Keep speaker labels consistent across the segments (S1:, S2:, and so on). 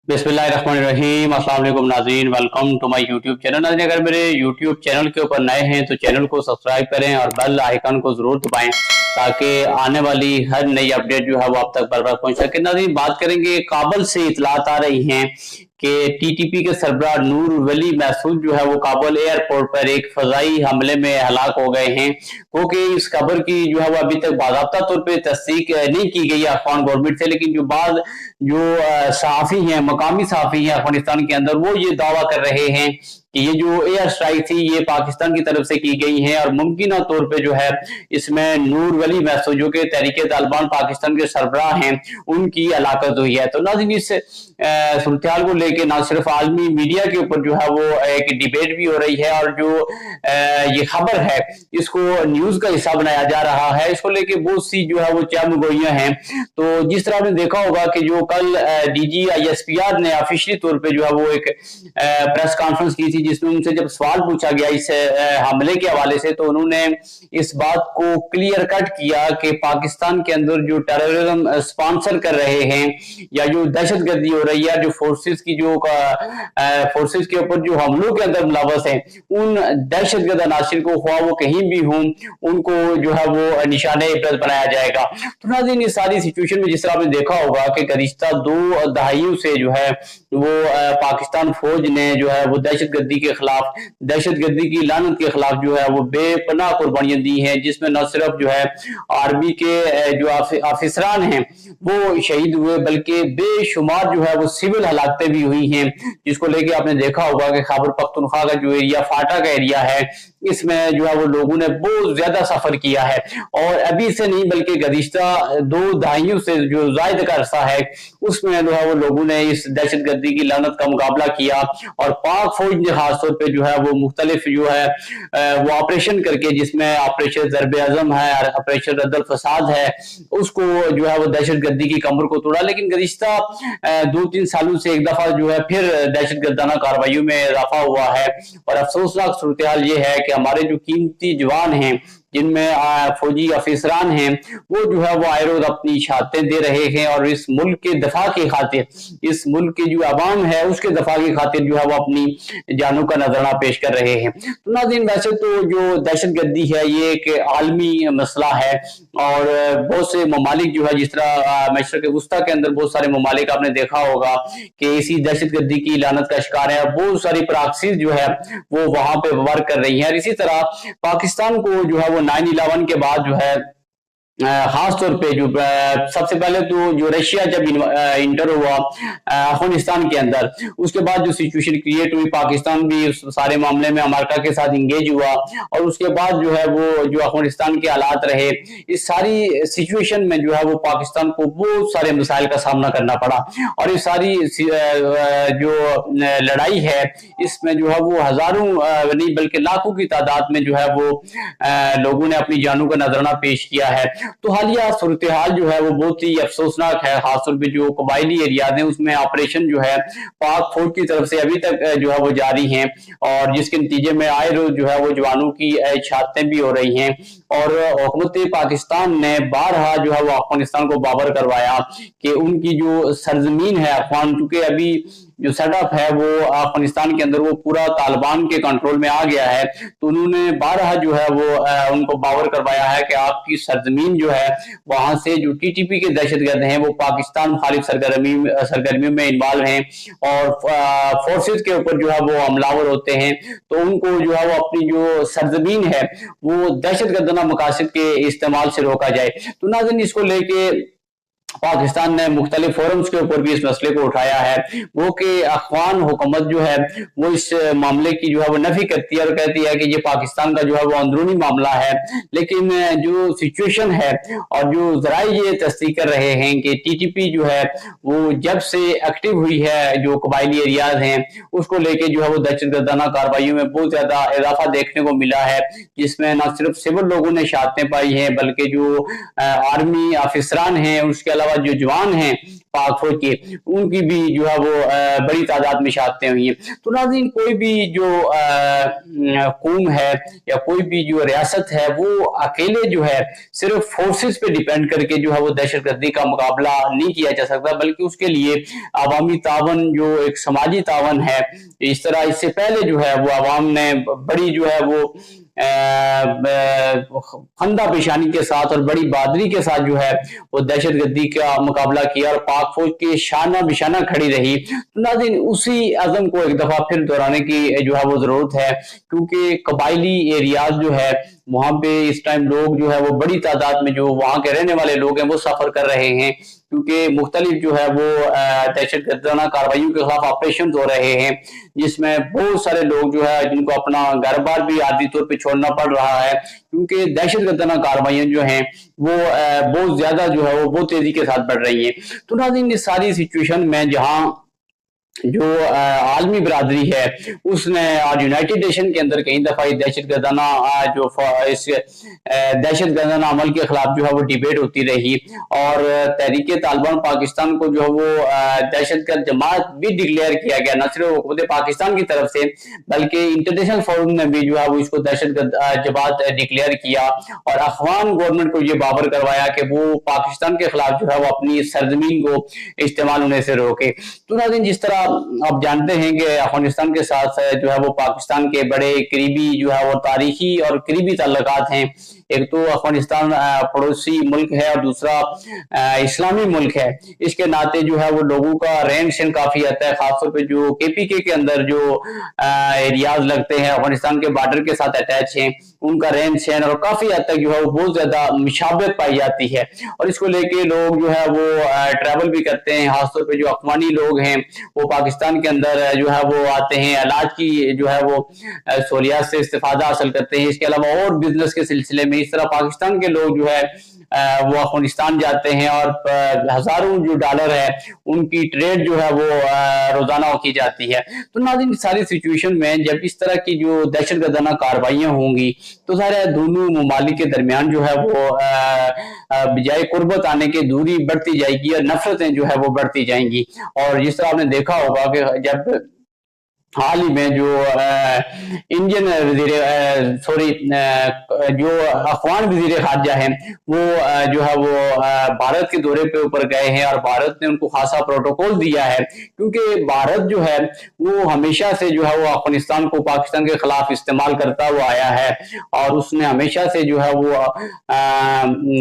S1: बिस्मिल्लाहिर्रहमानिर्रहीम। अस्सलाम वालेकुम नाज़रीन, welcome to my YouTube channel. नाज़रीन, अगर मेरे यूट्यूब चैनल के ऊपर नए हैं तो चैनल को सब्सक्राइब करें और बेल आइकन को जरूर दबाएं ताकि आने वाली हर नई अपडेट जो है वो आप तक बर वक्त पहुंच सके। नाज़रीन, बात करेंगे, काबुल से इतलात आ रही हैं कि टीटीपी के सरबराह नूर वली महसूद जो है वो काबुल एयरपोर्ट पर एक फजाई हमले में हलाक हो गए हैं। क्योंकि इस खबर की जो है वो अभी तक बाज़ाब्ता तौर पर तस्दीक नहीं की गई अफगान गवर्नमेंट से, लेकिन जो सहाफ़ी हैं, मकामी सहाफ़ी हैं अफगानिस्तान के अंदर, वो ये दावा कर रहे हैं कि ये जो एयर स्ट्राइक थी ये पाकिस्तान की तरफ से की गई है और मुमकिन तौर पे जो है इसमें नूर वली महसूद जो कि तहरीक तालिबान पाकिस्तान के सरबराह हैं उनकी हलाकत हुई है। तो नाज़रीन, इस सूरत हाल को लेके ना सिर्फ आलमी मीडिया के ऊपर जो है वो एक डिबेट भी हो रही है और जो ये खबर है इसको न्यूज का हिस्सा बनाया जा रहा है। इसको लेके बहुत सी जो है वो चामगोइयां हैं। तो जिस तरह आपने देखा होगा कि जो कल डीजी आईएसपीआर ने ऑफिशियली तौर पे जो है वो एक प्रेस कॉन्फ्रेंस की थी, जिसमें उनसे जब सवाल पूछा गया इस हमले के हवाले से, तो उन्होंने इस बात को क्लियर कट किया कि पाकिस्तान के अंदर जो टेररिज्म स्पॉन्सर कर रहे हैं या जो दहशतगर्दी हो रही है, जो फोर्सेस की जो फोर्सेस के ऊपर जो हमलों के अंदर मुलव्वस हैं, उन दहशतगर्द अनासिर को ख्वाह वो कहीं भी हों उनको जो है वो निशाने इबरत बनाया जाएगा। तो नाज़रीन, इस सारी सिचुएशन में जिस तरह आपने देखा होगा कि गुज़िश्ता 2 दहाइयों से जो है वो पाकिस्तान फौज ने जो है वो दहशतगर्दी के खिलाफ, दहशतगर्दी की लानत के खिलाफ जो है वो बेपनाह कुर्बानियां दी हैं, जिसमें न सिर्फ जो है आर्मी के जो ऑफिसरान हैं वो शहीद हुए, बल्कि बेशुमार जो है वो सिविल हलाकतें भी हुई हैं, जिसको लेके आपने देखा होगा कि खैबर पख्तूनख्वा का जो एरिया, फाटा का एरिया है, इसमें जो है वो लोगों ने बहुत ज्यादा सफर किया है। और अभी से नहीं बल्कि गुज़िश्ता 2 दहाइयों से जो जायद का अरसा है उसमें जो है वो लोगों ने इस दहशतगर्दी की लानत का मुकाबला किया और पाक फौज ने खासतौर पर जो है वो मुख्तलिफ जो है वो ऑपरेशन करके, जिसमें ऑपरेशन ज़रब आज़म है और ऑपरेशन रद्दल फसाद है, उसको जो है वो दहशतगर्दी की कमर को तोड़ा। लेकिन गुज़िश्ता 2-3 सालों से एक दफा जो है फिर दहशतगर्दाना कार्रवाइयों में इजाफा हुआ है और अफसोसनाक सूरत हाल ये है कि हमारे जो कीमती जवान हैं, जिनमें फौजी अफसरान हैं, वो जो है वो आए रोज अपनी शहादतें दे रहे हैं और इस मुल्क के दफा की खातिर, इस मुल्क की जो आवाम है उसके दफा की खातिर जो है वो अपनी जानों का नजराना पेश कर रहे हैं। तो नाज़रीन, वैसे तो जो दहशतगर्दी है ये एक आलमी मसला है और बहुत से ममालिक जो है, जिस तरह मशरक़ वस्ता के अंदर बहुत सारे ममालिक आपने देखा होगा कि इसी दहशतगर्दी की लानत का शिकार है, बहुत सारी प्रॉक्सीज जो है वो वहां पे वर्क कर रही है। और इसी तरह पाकिस्तान को जो है वो 9/11 के बाद जो है खास तौर पे जो सबसे पहले तो जो रशिया जब इंटर हुआ अफगानिस्तान के अंदर, उसके बाद जो सिचुएशन क्रिएट हुई, पाकिस्तान भी उस सारे मामले में अमेरिका के साथ इंगेज हुआ और उसके बाद जो है वो जो अफगानिस्तान के हालात रहे, इस सारी सिचुएशन में जो है वो पाकिस्तान को बहुत सारे मसाइल का सामना करना पड़ा और ये सारी जो लड़ाई है इसमें जो है वो हजारों नहीं बल्कि लाखों की तादाद में जो है वो लोगों ने अपनी जानों का नजराना पेश किया है। तो हालिया सूरत हाल जो है वो बहुत ही अफसोसनाक है। खासतौर पर जो कबायली एरियाज हैं उसमें ऑपरेशन जो है पाक फौज की तरफ से अभी तक जो है वो जारी हैं और जिसके नतीजे में आए रोज जो है वो जवानों की शहादतें भी हो रही हैं और हुकूमत पाकिस्तान ने बारहा जो है वो अफगानिस्तान को बाबर करवाया कि उनकी जो सरजमीन है अफगान, चूंकि अभी जो सेटअप है वो अफगानिस्तान के अंदर वो पूरा तालिबान के कंट्रोल में आ गया है, तो उन्होंने बारहा जो है वो उनको बावर करवाया है कि आपकी सरजमीन जो है वहां से जो टीटीपी के दहशतगर्द हैं वो पाकिस्तान मुखालिफ सरगर्मियों में इन्वॉल्व हैं और फोर्सेस के ऊपर जो है वो हमलावर होते हैं, तो उनको जो है वो अपनी जो सरजमीन है वो दहशतगर्दाना मकासद के इस्तेमाल से रोका जाए। तो नाज़रीन, इसको लेके पाकिस्तान ने मुख्तलिफ फोरम्स के ऊपर भी इस मसले को उठाया है, वो कि अफगान हुकूमत जो है वो इस मामले की जो है वो नफी करती है और कहती है कि ये पाकिस्तान का जो है वो अंदरूनी मामला है। लेकिन जो सिचुएशन है और जो जराए ये तस्दीक कर रहे हैं कि टीटीपी जो है वो जब से एक्टिव हुई है जो कबायली एरियाज हैं उसको लेके जो है वो दहशतगर्दाना कार्रवाइयों में बहुत ज्यादा इजाफा देखने को मिला है, जिसमें न सिर्फ सिविल लोगों ने शहादतें पाई हैं बल्कि जो आर्मी अफसरान हैं उसके अलावा अलावा जो जवान हैं पाक फौज के, उनकी भी जो है वो बड़ी तादाद में शहादतें हुई हैं। तो नाज़रीन, कोई भी जो कौम है या कोई भी जो रियासत है वो अकेले जो है सिर्फ फोर्सेस पे डिपेंड करके जो है वो दहशतगर्दी का मुकाबला नहीं किया जा सकता, बल्कि उसके लिए अवामी तावन, जो एक समाजी तावन है, इस तरह इससे पहले जो है वो अवाम ने बड़ी जो है वो फंदा पेशानी के साथ और बड़ी बहादुरी के साथ जो है वो दहशतगर्दी का मुकाबला किया और पाक फौज के शाना बिशाना खड़ी रही। तो नाज़रीन, उसी अज़म को एक दफा फिर दोहराने की जो है वो जरूरत है, क्योंकि कबायली एरियाज जो है वहां पे इस टाइम लोग जो है वो बड़ी तादाद में जो वहां के रहने वाले लोग हैं वो सफर कर रहे हैं, क्योंकि मुख्तलिफ जो है वो दहशतगर्दाना कार्रवाइयों के खिलाफ ऑपरेशन हो रहे हैं, जिसमें बहुत सारे लोग जो है जिनको अपना घर बार भी आर्थिक तौर पे छोड़ना पड़ रहा है, क्योंकि दहशतगर्दाना कार्रवाइयां जो हैं वो बहुत ज्यादा जो है वो बहुत तेजी के साथ बढ़ रही है। तो नाज़रीन, इस सारी सिचुएशन में जहां जो आलमी बरादरी है उसने आज यूनाइटेड नेशन के अंदर कई दफा दहशतगर्दाना जो इस दहशतगर्दाना अमल के खिलाफ जो है वो डिबेट होती रही, और तहरीक तालिबान पाकिस्तान को जो है वो दहशतगर्द जमात भी डिक्लेयर किया गया, न सिर्फ हुकूमत पाकिस्तान की तरफ से बल्कि इंटरनेशनल फोरम ने भी जो है वो इसको दहशतगर्द जमात डिक्लेयर किया, और अफगान गवर्नमेंट को ये बावर करवाया कि वो पाकिस्तान के खिलाफ जो है वो अपनी सरजमीन को इस्तेमाल होने से रोके। तो नाज़रीन, जिस तरह आप जानते हैं कि अफगानिस्तान के साथ जो है वो पाकिस्तान के बड़े करीबी जो है वो तारीखी और करीबी ताल्लुकात हैं। एक तो अफगानिस्तान पड़ोसी मुल्क है और दूसरा इस्लामी मुल्क है। इसके नाते जो है वो लोगों का रहन सहन काफी आता है, खासतौर पे जो केपीके के अंदर जो एरियाज लगते हैं अफगानिस्तान के बॉर्डर के साथ अटैच हैं, उनका रहन सहन और काफी हद तक जो है वो बहुत ज्यादा मुशाबहत पाई जाती है, और इसको लेके लोग जो है वो ट्रैवल भी करते हैं। खासतौर पे जो अफगानी लोग हैं वो पाकिस्तान के अंदर जो है वो आते हैं, इलाज की जो है वो सहूलियात से इस्तेफादा हासिल करते हैं। इसके अलावा और बिजनेस के सिलसिले में इस तरह पाकिस्तान के लोग जो है वो अफगानिस्तान जाते हैं, और हजारों जो डॉलर है उनकी ट्रेड जो है वो रोजाना की जाती है। तो नाज़रीन, सारी सिचुएशन में जब इस तरह की जो दहशतगर्दाना कार्रवाइयां होंगी तो सारे दोनों ममालिक के दरमियान जो है वो बजाय कुर्बत आने की दूरी बढ़ती जाएगी और नफरतें जो है वो बढ़ती जाएंगी। और जिस तरह आपने देखा होगा कि जब हाल ही में जो इंडियन जो अफगान वजीर खारजा हैं वो जो है वो भारत के दौरे पे ऊपर गए हैं, और भारत ने उनको खासा प्रोटोकॉल दिया है, क्योंकि भारत जो है वो हमेशा से जो है वो अफगानिस्तान को पाकिस्तान के खिलाफ इस्तेमाल करता हुआ आया है, और उसने हमेशा से जो है वो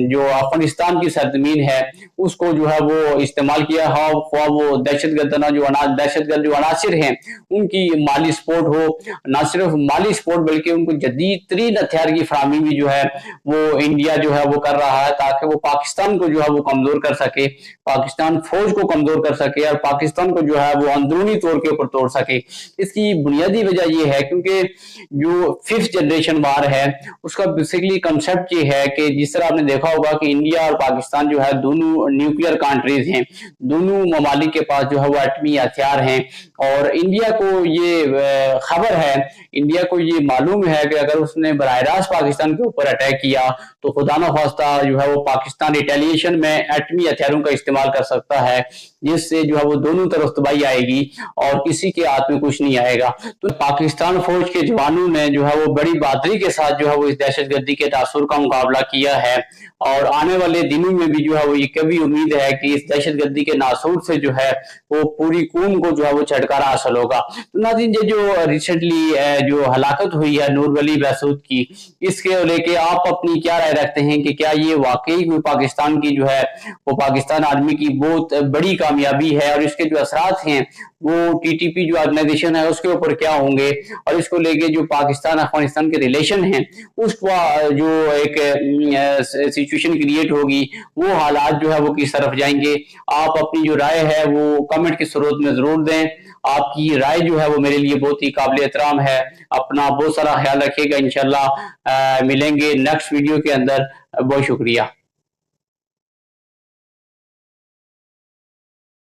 S1: जो अफगानिस्तान की सरजमीन है उसको जो है वो इस्तेमाल किया है। वो दहशतगर्द जो अनासिर हैं उनकी माली सपोर्ट हो, न सिर्फ माली सपोर्ट बल्कि उनको जदीद तरीन हथियार की फराहमी भी जो है वो इंडिया जो है वो कर रहा है, ताकि वो पाकिस्तान को जो है वो कमजोर कर सके, पाकिस्तान फौज को कमजोर कर सके और पाकिस्तान को जो है वो अंदरूनी तौर के ऊपर तोड़ सके। इसकी बुनियादी वजह ये है क्योंकि जो 5th जनरेशन वार है उसका बेसिकली कंसेप्ट ये है कि जिस तरह आपने देखा होगा कि इंडिया और पाकिस्तान जो है दोनों न्यूक्लियर कंट्रीज हैं, दोनों ममालिक के पास जो है वो एटमी हथियार हैं, और इंडिया को ये खबर है, इंडिया को ये मालूम है कि अगर उसने बराह रास्त पाकिस्तान के ऊपर अटैक किया तो खुदा न खास्ता जो है वो पाकिस्तान रिटेलिएशन में एटमी हथियारों का इस्तेमाल कर सकता है, जिससे जो है वो दोनों तरफ तबाही आएगी और किसी के हाथ में कुछ नहीं आएगा। तो पाकिस्तान फौज के जवानों ने जो है वो बड़ी बहादुरी के साथ जो है वो इस दहशतगर्दी के तासुर का मुकाबला किया है, और आने वाले दिनों में भी जो है वो ये कभी उम्मीद है कि इस दहशतगर्दी के नासूर से जो है वो पूरी कौम को जो है वो छुटकारा हासिल होगा। तो नाज़रीन, ये जो रिसेंटली जो हलाकत हुई है नूर वली बहसूद की, इसके लेके आप अपनी क्या राय रखते हैं कि क्या ये वाकई कोई पाकिस्तान की जो है वो पाकिस्तान आर्मी की बहुत बड़ी कामयाबी है, और इसके जो असरात हैं वो टीटीपी जो ऑर्गेनाइजेशन है उसके ऊपर क्या होंगे, और इसको लेके जो पाकिस्तान अफगानिस्तान के रिलेशन हैं उसका जो एक सिचुएशन क्रिएट होगी वो हालात जो है वो किस तरफ जाएंगे। आप अपनी जो राय है वो कमेंट के स्रोत में जरूर दें। आपकी राय जो है वो मेरे लिए बहुत ही काबिल एहतराम है। अपना बहुत सारा ख्याल रखिएगा। इंशाल्लाह मिलेंगे नेक्स्ट वीडियो के अंदर। बहुत शुक्रिया।